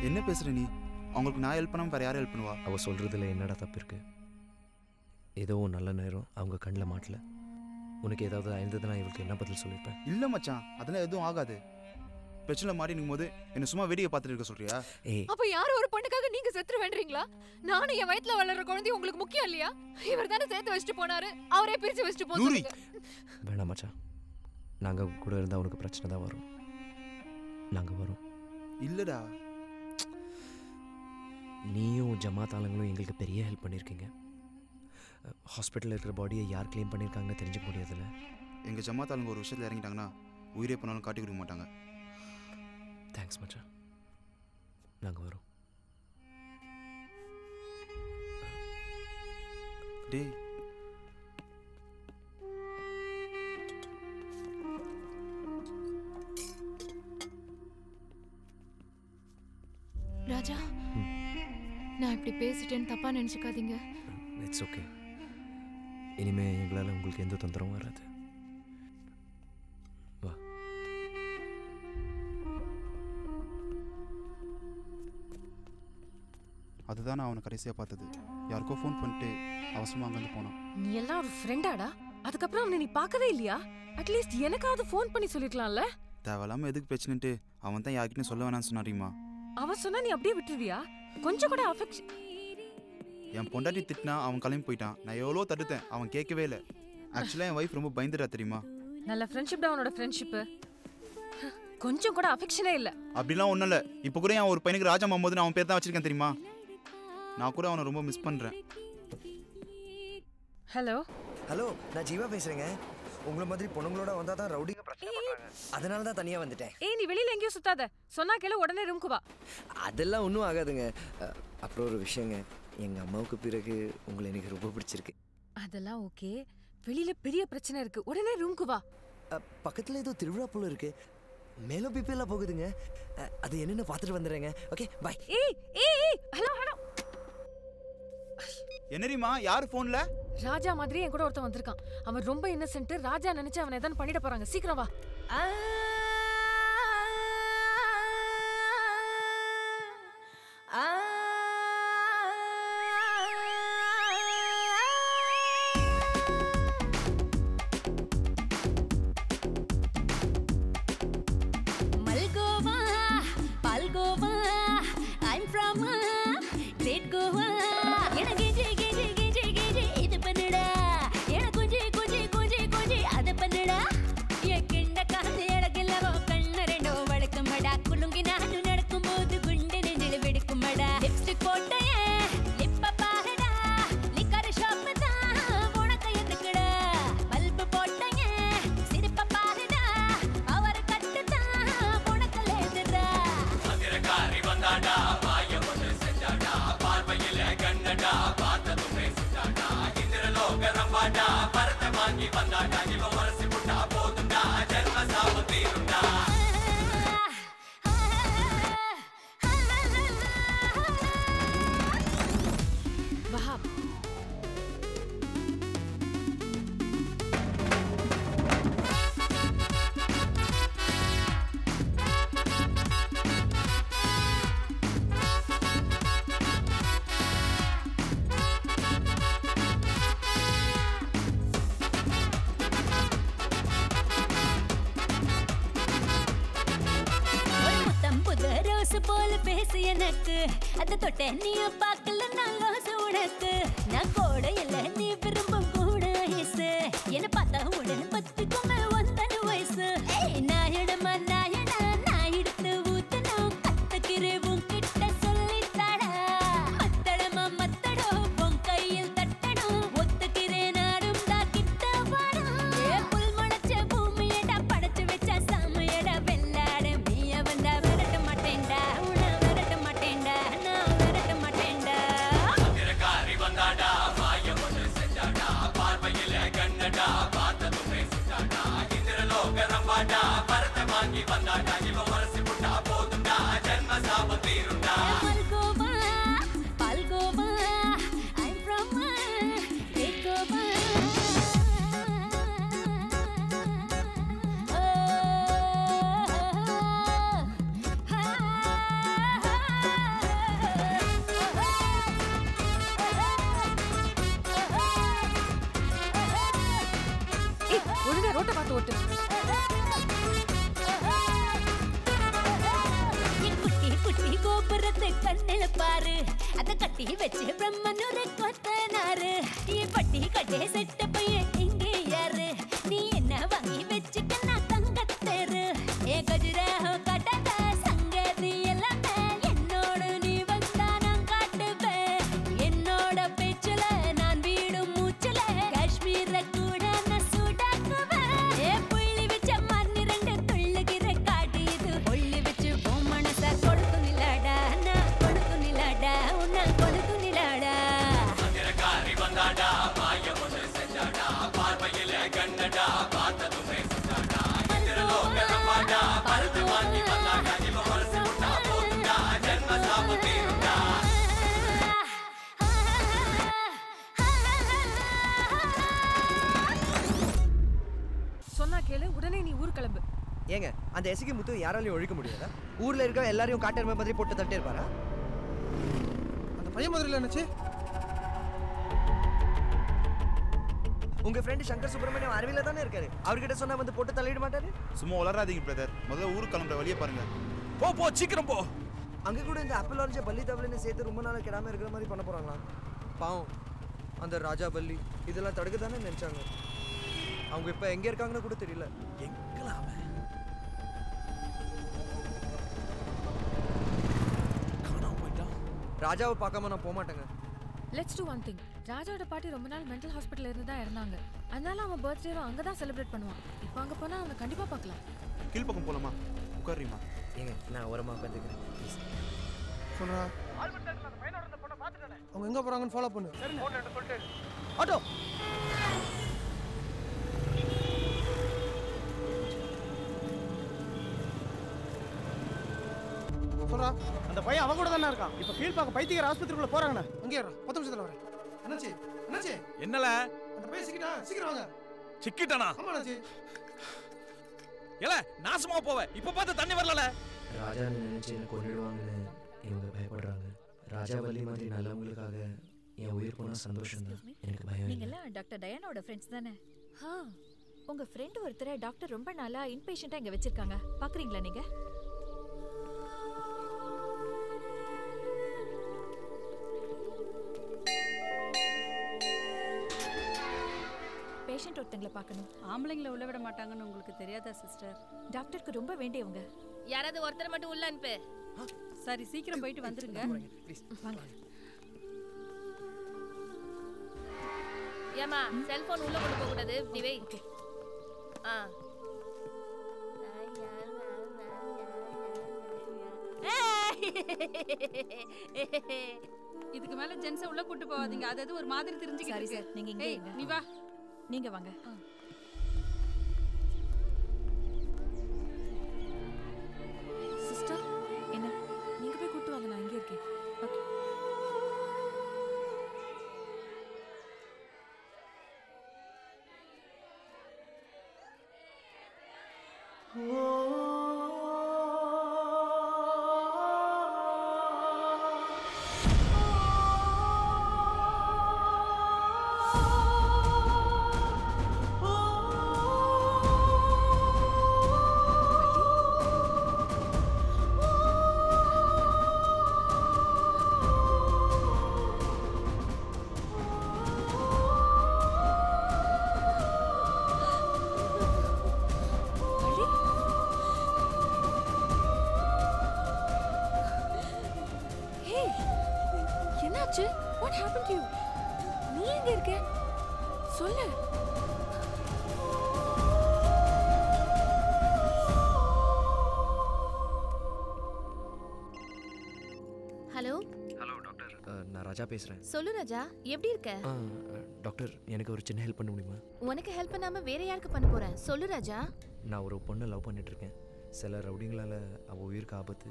என்ன பேசுற நீ? அவங்களுக்கு நான் ஹெல்ப் பண்ணாம வேற யாரும் ஹெல்ப் பண்ணுவா? அவள் சொல்கிறதுல என்னடா தப்பு இருக்கு? ஏதோ நல்ல நேரம் அவங்க கண்ணில் மாட்டல. உனக்கு ஏதாவது ஆயிருந்ததுன்னா இவளுக்கு என்ன பதில் சொல்லியிருப்பேன்? இல்லை மச்சான், அதெல்லாம் எதுவும் ஆகாது. பிரச்சனை மாதிரி நிற்கும் போது என்ன சும்மா வேடிக்கை பார்த்துட்டு இருக்க சொல்றியா? அப்ப யாரும் ஒரு பொண்ணுக்காக நீங்க செத்து வேண்டீங்களா? நானும் என் வயித்துல வளர்ற குழந்தை உங்களுக்கு முக்கியம் இல்லையா? இவர் தானே சேர்த்து வச்சுட்டு போனாரு, அவரே பிரிச்சு வச்சுட்டு போனாரு. வேணாம் மச்சான், நாங்கள் கூட இருந்தால் உனக்கு பிரச்சனை தான் வரும். நாங்கள் வரோம். இல்லடா, நீயும் ஜமாத் ஆளுங்களும் எங்களுக்கு பெரிய ஹெல்ப் பண்ணியிருக்கீங்க. ஹாஸ்பிட்டலில் இருக்கிற பாடியை யார் க்ளீன் பண்ணியிருக்காங்கன்னு தெரிஞ்சுக்க முடியாதுல்ல. எங்கள் ஜமாத் ஆளுங்க ஒரு விஷயத்தில் இறங்கிட்டாங்கன்னா உயிரே பண்ணாலும் காட்டி கொடுக்க மாட்டாங்க. தேங்க்ஸ் மச்சான், நாங்கள் வரோம். டேய், ராஜா, நான் இப்படி பேசிட்டேன்னு தப்பா நினைச்சுக்காதீங்க. It's okay. இனிமே எங்களால் உங்களுக்கு எந்த தொந்தரவும் வராது. வா. அதுதான் நான் அவனை கடைசியாக பார்த்தது. யாருக்கோ ஃபோன் பண்ணிட்டு அவசரமாக அங்கேருந்து போனான். நீ எல்லாம் ஒரு ஃப்ரெண்டாடா? அதுக்கப்புறம் அவனை நீ பார்க்கவே இல்லையா? அட்லீஸ்ட் எனக்காவது ஃபோன் பண்ணி சொல்லிருக்கலாம்ல. தேவையில்லாமல் எதுக்கு பிரச்சனைட்டு அவன் தான் யாருக்கிட்டையும் சொல்ல வேணாம்னு சொன்னாரிமா. அவன் சொன்னா நீ அப்படியே விட்டுருவியா? கொஞ்சம் கூட அஃபெக்ஷன். என் பொண்டாட்டி திட்டினா அவன் கிளம்பி போயிட்டான். நான் எவ்வளோ தடுத்தேன், அவன் கேட்கவே இல்லை. ஆக்சுவலாக என் ஒய்ஃப் ரொம்ப பயந்துடா தெரியுமா. நல்ல ஃப்ரெண்ட்ஷிப் தான் அவனோட ஃப்ரெண்ட்ஷிப்பு. கொஞ்சம் கூட அஃபெக்ஷனே இல்லை. அப்படிலாம் ஒன்றும் இல்லை. இப்போ கூட என் ஒரு பையனுக்கு ராஜா முகமது அவன் பேர் தான் வச்சிருக்கேன் தெரியுமா. நான் கூட அவனை ரொம்ப மிஸ் பண்ணுறேன். ஹலோ ஹலோ, நான் ஜீவா பேசுகிறேங்க. உங்களை மாதிரி பொண்ணுங்களோட வந்தால் தான் ரவுடிங்க பிரச்சனை பண்ணுறாங்க. அதனால தான் தனியாக வந்துட்டேன். ஏய், நீ வெளியில் எங்கேயும் சுத்தாத. சொன்னா கேளு, உடனே ரூம்க்கு வா. அதெல்லாம் ஒன்றும் ஆகாதுங்க. அப்புறம் ஒரு விஷயங்க, எங்கள் அம்மாவுக்கு பிறகு உங்களை எனக்கு ரொம்ப பிடிச்சிருக்கு. அதெல்லாம் ஓகே. வெளியில பெரிய பிரச்சனை இருக்கு, உடனே ரூம்க்கு வா. பக்கத்தில் ஏதோ திருவிழா போல இருக்கு. மேலும் பிப்பெல்லாம் போகுதுங்க. அது என்னென்னு பார்த்துட்டு வந்துடுறேங்க. ஓகே, பாய். ஏய் ஏய் ஏய், ஹலோ ஹலோ. என்னரிமா, யார் ஃபோன்ல? ராஜா மாதிரி என் கூட ஒருத்தன் வந்திருக்கான். அவன் ரொம்ப இன்னசென்ட். ராஜா நினைச்சு அவனை எதாவது பண்ணிட போறாங்க. சீக்கிரம் வா. Malgova, palkova, I'm from Great Goa. எனக்கு இது பண்ணுடா, எனக்கு கொஞ்சி அது பண்ணுடா. என் கிண்ட காசு இழக்கலவோ கண்ணு ரெண்டோ வழக்கமடா. குலுங்கி நானும் நடக்கும் போது குண்டு நெஞ்சில் வெடிக்குமடா. லிப்ஸ்டிக் போட்டையே லிப்ப பாருடா, லிக்கர் ஷாப் தான் உனக்கு எதுக்குடா. பல்பு போட்டையே சிரிப்ப பாருடா, அவர் கட்டு தான் உனக்கு லேதுடா. மந்திரக்காரி வந்தாடா, வாய ஒன்று செஞ்சாடா, பார்வையில கண்ணடா, பார்த்ததும் பேசிட்டாடா. இந்திரலோக ரம்பாடா, பரத்தை வாங்கி வந்தாடா. இவ வரசி புட்டா போதுண்டா, ஜென்ம சாப தீருண்டா. வஹாப், போல பேசு எனக்கு, அத தொட்ட நீ பார்க்கல நான் லோசு உனக்கு. நான் கூட இல்ல நீ விரும்பும் கூட ஐசு, என்ன பார்த்தா உடனே பத்துக்குமே ஒந்தன வயசு. நாயடமா நாயடா, நான் எடுத்து ஊத்தணும் கத்துக்கிறே உன்கிட்ட சொல்லித்தாடா. மத்தடமா மத்தடோ உன் கையில் தட்டணும், ஒத்துக்கிறேன் நானும் தான் கிட்ட வாடும். புல் முளைச்ச பூமியடா, படைச்சு வச்ச சாமியடா. வெள்ளாட மீய வந்தா விரட்ட மாட்டேன்டா, உன்னை விரட்ட மாட்டேன்டா, நான் விரட்ட மாட்டேன்டா. மந்திரக்காரி வந்தாடா, வாய கட்டி வச்சு பிரம்மனூர் கொத்தனாரு பட்டி கட்டே செட்ட பையன் இங்கே யாரு நீ என்ன வாங்கி வச்சுக்க நான் தங்கத்தேரு ஏ கஜுரா கட்டாத சங்கதி எல்லாமே என்னோட நீ வந்தா நான் காட்டுவேன் என்னோட பேச்சுல நான் வீடும் மூச்சுல காஷ்மீர கூட நான் சூடாக்குவேன் ஏ புள்ளி வச்ச மண்ணி ரெண்டு துள்ளுகிற காட்டு இது புள்ளி வச்சு போ மனச கொடுத்து நிலாடா நான் கொடுத்து நிலாடா உன்னை கொடுத்து நிலாடா மந்திரக்காரி வந்தாடா மாயம் ஒன்று செஞ்சாடா பார்வையில கண்ணடா பார்த்ததுமே சுட்டாடா இந்திரலோக ரம்பாடா பருத்து வாங்கி வந்தாடா இவ வரசி விட்டா போதுண்டா ஜென்ம சாபம் தீருண்டா சொன்னா கேளு, உடனே நீ ஊர் கிளம்பு. ஏங்க அந்த எஸ்கி முத்து யாராலையும் ஒழிக்க முடியாதா? ஊர்ல இருக்க எல்லாரையும் காட்டெருமை மாதிரி போட்டு தட்டே இருப்பாரா? அந்த பையன் மாதிரி என்னச்சு? உங்க ஃப்ரெண்ட் சங்கர் சுப்பிரமணியம் அரவில தானே இருக்காரு. அவர்கிட்ட சொன்னா வந்து போட்டு தள்ளிட மாட்டாரு? சும்மா வளராதீங்க பிரதர். முதல்ல ஊருக்கு கிளம்புற வழியை பாருங்க. போ சீக்கிரம் போ. அங்க கூட இந்த ஆப்பிள் ஆரஞ்சு பல்லி தவளைன்னு சேர்த்து ரொம்ப நாள் கிடாம இருக்கிற மாதிரி பண்ண போறாங்களா? பாவம் அந்த ராஜா பல்லி இதெல்லாம் தடுக்க தானே நினைச்சாங்க. அவங்க இப்ப எங்க இருக்காங்கன்னு கூட தெரியல. எங்கலாம் காணாம போயிட்டான். ராஜாவை பார்க்காம நான் போக மாட்டேங்க. Let's do one thing. ராஜாவோட பாட்டி ரொம்ப நாள் மென்டல் ஹாஸ்பிட்டல் இருந்து தான் இருந்தாங்க. அதனால அவன் பர்த்டேவை அங்கே தான் செலிப்ரேட் பண்ணுவான். இப்போ அங்கே போனால் அவனை கண்டிப்பாக பார்க்கலாம். கீழ்பக்கம் போலாமா? உட்காருமா? ஏங்க நான் ஓரமாக உட்காந்துக்கிறேன் ப்ளீஸ். சொல்றா அவங்க எங்க போறாங்கன்னு ஃபாலோ பண்ணு. ஆட்டோ சொல்றா அந்த பையன் அவன் கூட தானே இருக்கான். இப்ப கீழ்பாக்க பைத்தியக்கார ஆஸ்பத்திரிக்குள்ள போறாங்கண்ணா. அங்கே இருடா 10 நிமிஷத்துல வரேன். என்னாச்சு என்னல அந்த பையன் சிக்கிட்டான். சீக்கிரம் வாங்க. சிக்கிட்டானா? ஆமா அண்ணாச்சி. ஏல நாசமா போவே. இப்ப பார்த்து தண்ணி வரலல. ராஜா நினைச்சு என்ன கொன்னிடுவாங்கன்னு இவங்க பயப்படுறாங்க. ராஜா வள்ளி மாதிரி நல்லவங்களுக்காக என் உயிர் போனா சந்தோஷம் தான். எனக்கு பயம் நீங்க இல்லை. எல்லாம் டாக்டர் டயானோட ஃப்ரெண்ட்ஸ் தானே? ஆ, உங்க ஃப்ரெண்ட் ஒருத்தரை டாக்டர் ரொம்ப நாளா இன்பேஷண்டா இங்க வச்சிருக்காங்க. பாக்குறீங்களா நீங்க? பேஷண்ட் ஒருத்தங்களை பார்க்கணும். ஆம்பளைங்களை உள்ள விட மாட்டாங்கன்னு உங்களுக்கு தெரியாதா சிஸ்டர்? டாக்டருக்கு ரொம்ப வேண்டியவங்க. யாராவது ஒருத்தரை மட்டும் உள்ள அனுப்பு. சரி சீக்கிரம் போயிட்டு வந்துருங்க. வாங்க. ஏமா செல்போன் உள்ள கொண்டு போக கூடாது. நீ வை. ஆ இதுக்கு மேல ஜென்ஸை உள்ள கூட்டு போவாதீங்க. அது ஒரு மாதிரி தெரிஞ்சுக்கிட்டு இருக்கு. நீங்க இங்க இருங்க. நீ வா. நீங்க வாங்க. சிஸ்டர் என்ன? நீங்க போய் கூட்டு வாங்க, நான் இங்கே இருக்கேன். ஓகே. என்னாச்சு? What happened to you? நீ எங்க இருக்க? சொல்லு. ஹலோ. Hello doctor. நான் ராஜா பேசுறேன். சொல்லு ராஜா, எப்படி இருக்க? டாக்டர் எனக்கு ஒரு சின்ன ஹெல்ப் பண்ண முடியுமா? உனக்கு ஹெல்ப் பண்ணாம வேற யாருக்கு பண்ண போறேன்? சொல்லு ராஜா. நான் ஒரு பொண்ணை லவ் பண்ணிட்டு இருக்கேன். சில ரவுடிங்களால் அவள் உயிருக்கு ஆபத்து.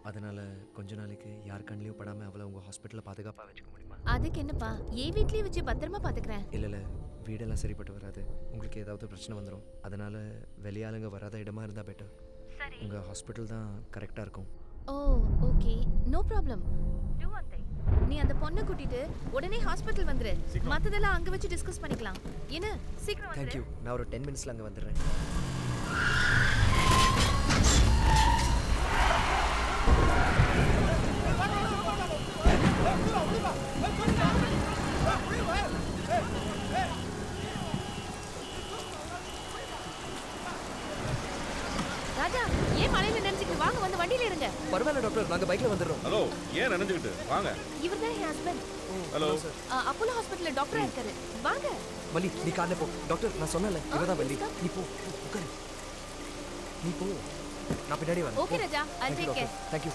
அதனால கொஞ்ச நாளைக்கு யார் கண்ணிலையும் படாமல் அவளை உங்கள் ஹாஸ்பிட்டலில் பாதுகாப்பாக வச்சுக்க முடியுமா? அதுக்கு என்னப்பா, என் வீட்லயே வச்சு பத்திரமா பாத்துக்கிறேன். இல்லை வீடெல்லாம் சரிப்பட்டு வராது. உங்களுக்கு ஏதாவது பிரச்சனை வந்துடும். அதனால வெளியாளுங்க வராத இடமா இருந்தால் பெட்டர். உங்கள் ஹாஸ்பிட்டல் தான் கரெக்டாக இருக்கும். ஓ ஓகே, நோ ப்ராப்ளம். நீ அந்த பொண்ணை கூட்டிட்டு உடனே ஹாஸ்பிட்டல் வந்துரு. மத்ததெல்லாம் அங்க வச்சு டிஸ்கஸ் பண்ணிக்கலாம். என்ன சீக்கிரம் வந்துரு. தேங்க்யூ. நான் ஒரு 10 மினிட்ஸ்ல அங்கே வந்துடுறேன். பரவாயில்ல டாக்டர், நாங்க பைக்ல வந்துடுறோம். ஹலோ, ஏன் நினைஞ்சுக்கிட்டு வாங்க. இவர்தான் என் ஹஸ்பண்ட். ஹலோ அப்போலோ ஹாஸ்பிடல்ல டாக்டரா இருக்காரு. வாங்க. வள்ளி, நீ கார்ல போ. டாக்டர் நான் சொன்னல, இவதான் வள்ளி. நீ போ, உட்காரு. நீ போ, நான் பின்னாடி வரேன். Okay Raja, I'll take care. Thank you.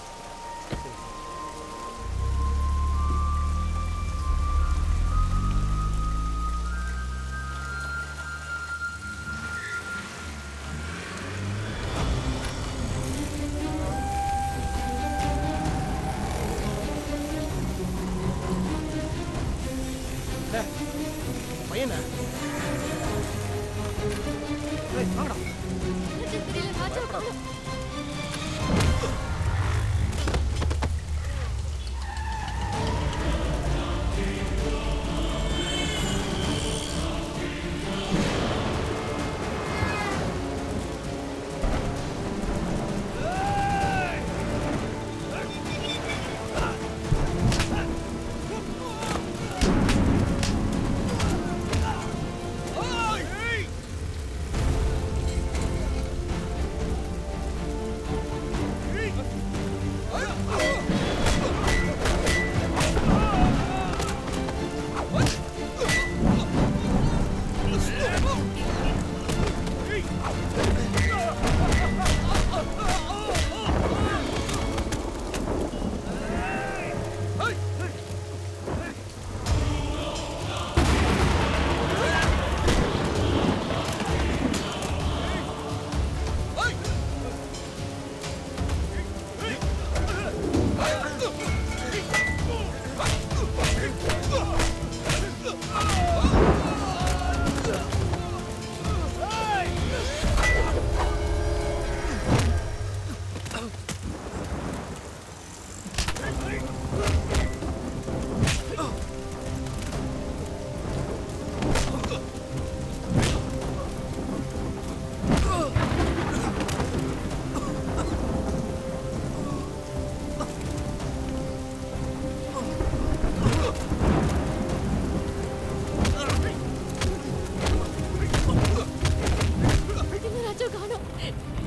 பையனா வாங்கடா. தெரியல ராஜா.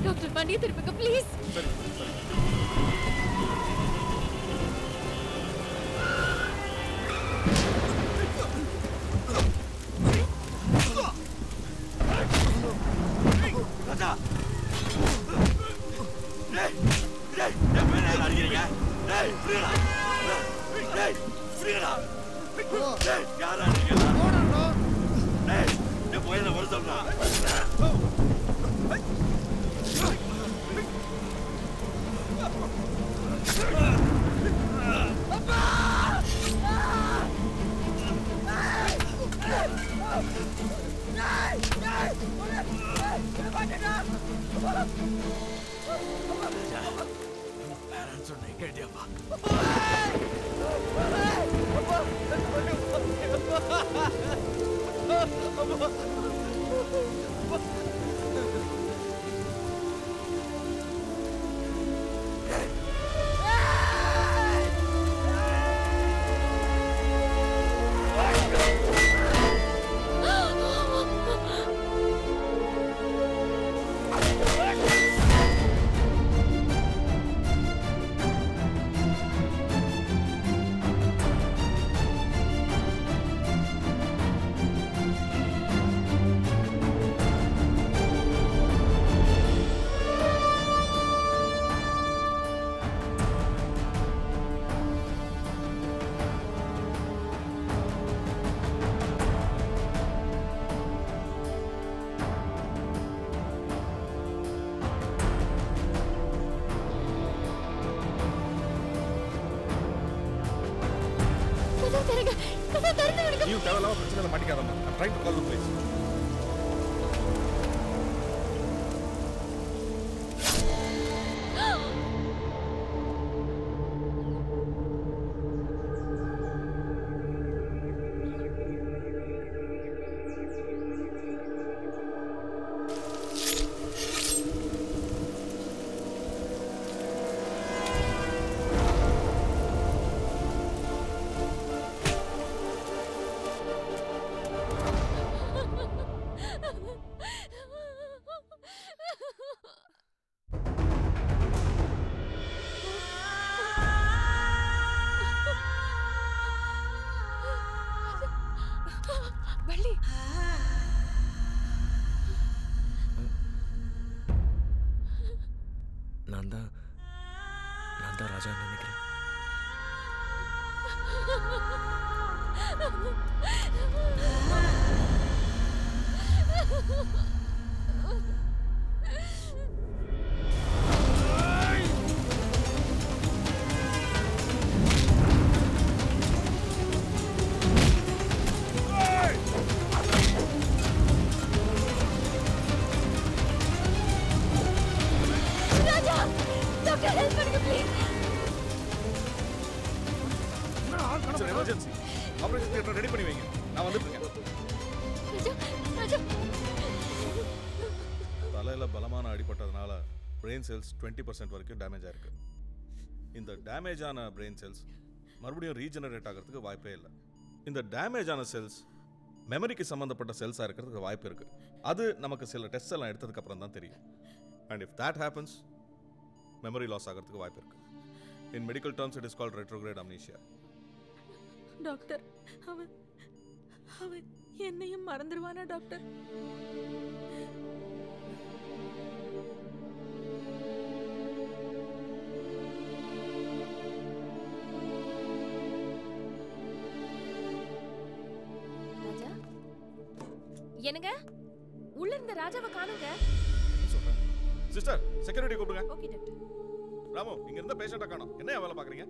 டாக்டர் வண்டியை திருப்புங்க ப்ளீஸ். ராஜா, டேய் டேய் என் மேல அடிக்கிறீங்க. டேய் ஃப்ரீடா, டேய் ஃப்ரீடா, டேய் யாரா நீங்க? டேய் என் பையனை வர சொல்றா. சொன்னேன் கேட்டியாப்பா? நீ தேவையில்லாம பிரச்சனை மாட்டிக்காதம்மா. I'm trying to call the police. ராஜா நினைக்கிறேன். எமர்ஜென்சி ஆபரேஷன் தியேட்டர் ரெடி பண்ணி வைங்க. நான் வந்துட்டு இருக்கேன். தலையில பலமான அடிபட்டதுனால பிரெயின் செல்ஸ் 20% வரைக்கும் டேமேஜ் ஆயிருக்கு. இந்த டேமேஜ் ஆன பிரெயின் செல்ஸ் மறுபடியும் ரீஜெனரேட் ஆகிறதுக்கு வாய்ப்பே இல்லை. இந்த டேமேஜ் ஆன செல்ஸ் மெமரிக்கு சம்மந்தப்பட்ட செல்ஸாக இருக்கிறதுக்கு வாய்ப்பு இருக்கு. அது நமக்கு சில டெஸ்ட் எல்லாம் எடுத்ததுக்கு அப்புறம் தான் தெரியும். And if that happens memory loss ஆகிறதுக்கு வாய்ப்பு இருக்கு. In medical terms it is called retrograde amnesia. Doctor, அவன் என்னையும் மறந்துடுவானா டாக்டர்? ராஜா, என்னங்க உள்ள இருந்த ராஜாவை காணுங்க. சிஸ்டர், செக்யூரிட்டி கூப்பிடுங்க. Okay doctor. ராமு, இங்க இருந்த பேஷண்ட்டை காணோம். என்ன வேலை பார்க்குறீங்க?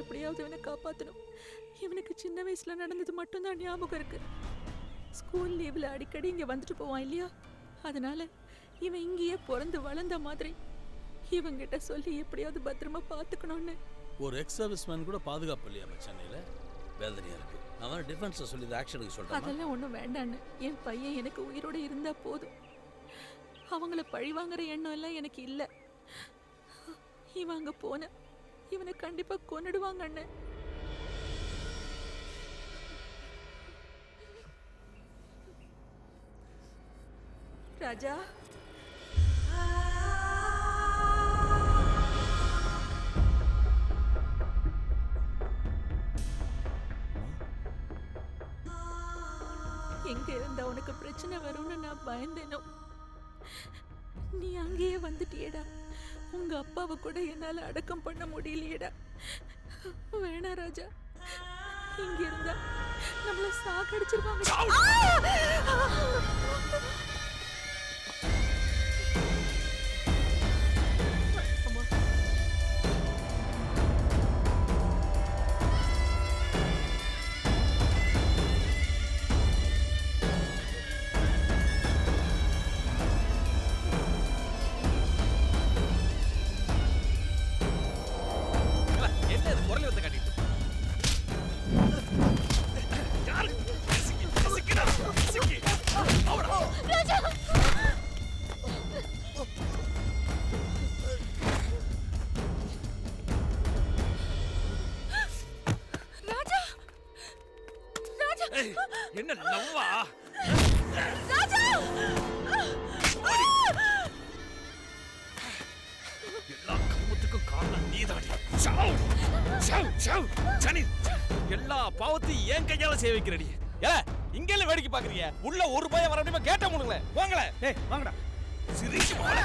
எப்படியாவது இவனை காப்பாற்றணும். இவனுக்கு சின்ன வயசுல நடந்தது மட்டும்தான் ஞாபகம் இருக்கு. ஸ்கூல் லீவ்ல அடிக்கடி இங்க வந்துட்டு போவான் இல்லையா, அதனால இவன் இங்கேயே பிறந்து வளர்ந்த மாதிரி இவங்கிட்ட சொல்லி எப்படியாவது பத்திரமா பார்த்துக்கணும்னு. ஒரு எக்ஸ் சர்வீஸ்மேன் கூட பாதுகாப்பு இல்லையா சென்னையில? வேதனையா இருக்கு. அவன் டிஃபென்ஸை சொல்லி ஆக்ஷனுக்கு சொல்றான். அதெல்லாம் ஒன்றும் வேண்டான்னு, என் பையன் எனக்கு உயிரோட இருந்தா போதும். அவங்கள பழி வாங்குற எண்ணம் எல்லாம் எனக்கு இல்லை. இவன் அங்க போன இவனை கண்டிப்பா கொன்னுடுவாங்க அண்ணன். ராஜா, எங்க இருந்தா உனக்கு பிரச்சனை வரும்னு நான் பயந்தேனோ, நீ அங்கேயே வந்துட்டியேடா. உங்க அப்பாவை கூட என்னால அடக்கம் பண்ண முடியலையேடா. வேணா ராஜா, இங்க இருந்தா நம்மள சாகடிச்சிருவாங்க. என்ன லவ்வா? ராஜா, எல்லா கர்மத்துக்கும் காரணம் நீதாடி. சாவ் சாவ் சாவ் சனி, எல்லா பாவத்தையும் ஏன் கையால செய்ய வைக்கிறடி. ஏல இங்க எல்லாம் வேடிக்கை பாக்குறீங்க? உள்ள ஒரு பையன் வர முடியுமா? கேட்ட முடுங்களே. வாங்களே. ஏய் வாங்கடா. சிரிச்சு போல.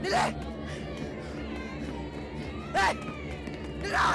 நில்லு ஏய் நில்லா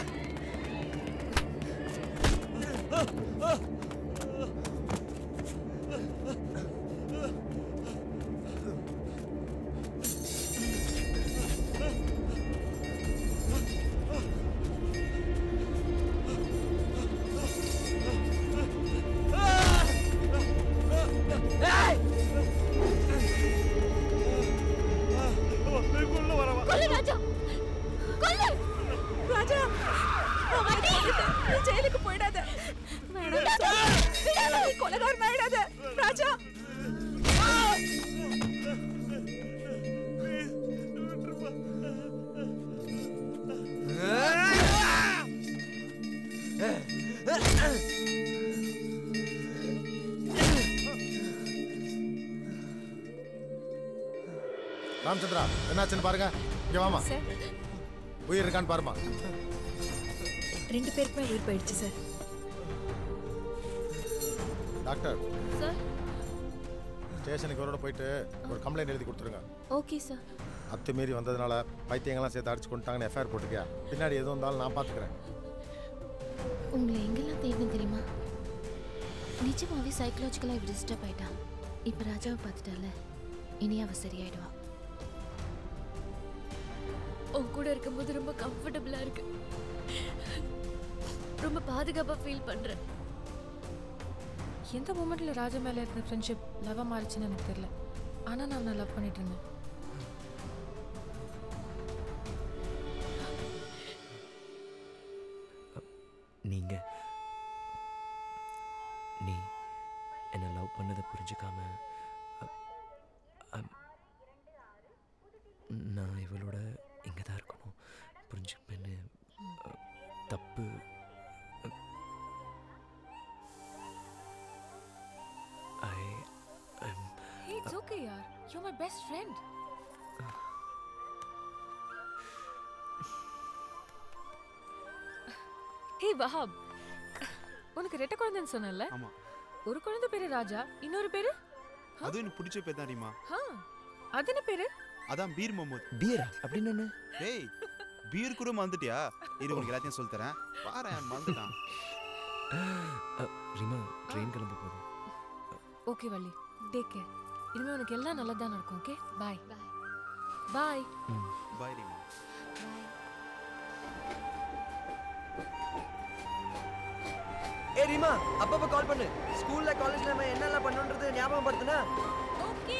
ராமச்சந்திரா என்னாச்சுன்னு பாருங்க. இங்க வாமா. உயிர் இருக்கான்னு பாருமா. 2 பேருக்குமே உயிர் போயிடுச்சு சார். டாக்டர் சார் ஸ்டேஷனுக்கு அவரோட போயிட்டு ஒரு கம்ப்ளைண்ட் எழுதி கொடுத்துருங்க. Okay sir. அத்துமீறி வந்ததுனால பைத்தியங்கள்லாம் சேர்த்து அடிச்சு கொண்டுட்டாங்கன்னு எஃப்ஐஆர் போட்டுக்கியா. பின்னாடி எதுவும் இருந்தாலும் நான் பார்த்துக்கிறேன். உங்களை எங்கெல்லாம் தேடணும் தெரியுமா? நிஜமாவே சைக்கலாஜிக்கலாக இப்படி டிஸ்டர்ப் ஆயிட்டா. இப்போ ராஜாவை பார்த்துட்டால, இனி அவ சரியாயிடுவா. உன் கூட இருக்கும்போது ரொம்ப கம்ஃபர்டபுளா இருக்கு. ரொம்ப பாதுகாப்பா ஃபீல் பண்றேன். எந்த மூமெண்ட்ல ராஜா மேல இருந்த ஃப்ரெண்ட்ஷிப் லவ் மாறிச்சுன்னு எனக்கு தெரியல. ஆனா நான் லவ் பண்ணிட்டு இருந்தேன். நீ என்னை லவ் பண்ணதை புரிஞ்சுக்காம நான் இவளோட இங்கே தான் இருக்கணும் புரிஞ்சுப்பேன்னு தப்பு. Hey, it's okay, yaar. You're my best friend. Hey, Wahab. உனக்கு ரெட்ட குழந்தைன்னு சொன்னல? ஆமா. ஒரு குழந்தை பேரு ராஜா, இன்னொரு பேரு? அது எனக்கு பிடிச்ச பேர் தான் ரீமா. அது என்ன பேரு? அதான் பீர் முகமது. பீரா அப்படின்னு என்ன? டேய் பீர் கூட மறந்துட்டியா? இரு உனக்கு எல்லாத்தையும் சொல்லி தரேன். பாரு மறந்துட்டான். ரீமா ட்ரெயின் கிளம்ப போகுது. Okay Valli, take care. இனிமே உனக்கு எல்லாம் நல்லதா நடக்கும். Okay bye. Bye bye Reema. ஏ ரீமா, அப்பப்ப கால் பண்ணு. ஸ்கூல்ல காலேஜ்ல நம்ம என்னெல்லாம் பண்ணணும்ன்றது ஞாபகம் படுத்துனா. Okay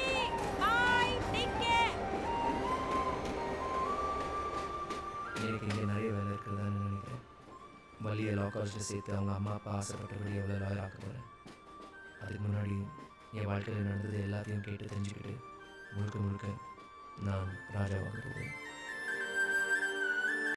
bye, take care. எனக்கு இங்கே நிறைய வேலை இருக்குதான்னு நினைக்கிறேன். வள்ளியை லா காலேஜில் சேர்த்து அவங்க அம்மா அப்பா ஆசைப்பட்டபடி எவ்வளோ லாயர் ஆக்க போகிறேன். அதுக்கு முன்னாடி என் வாழ்க்கையில் நடந்தது எல்லாத்தையும் கேட்டு தெரிஞ்சுக்கிட்டு முழுக்க முழுக்க நான் ராஜாவாக போவேன்.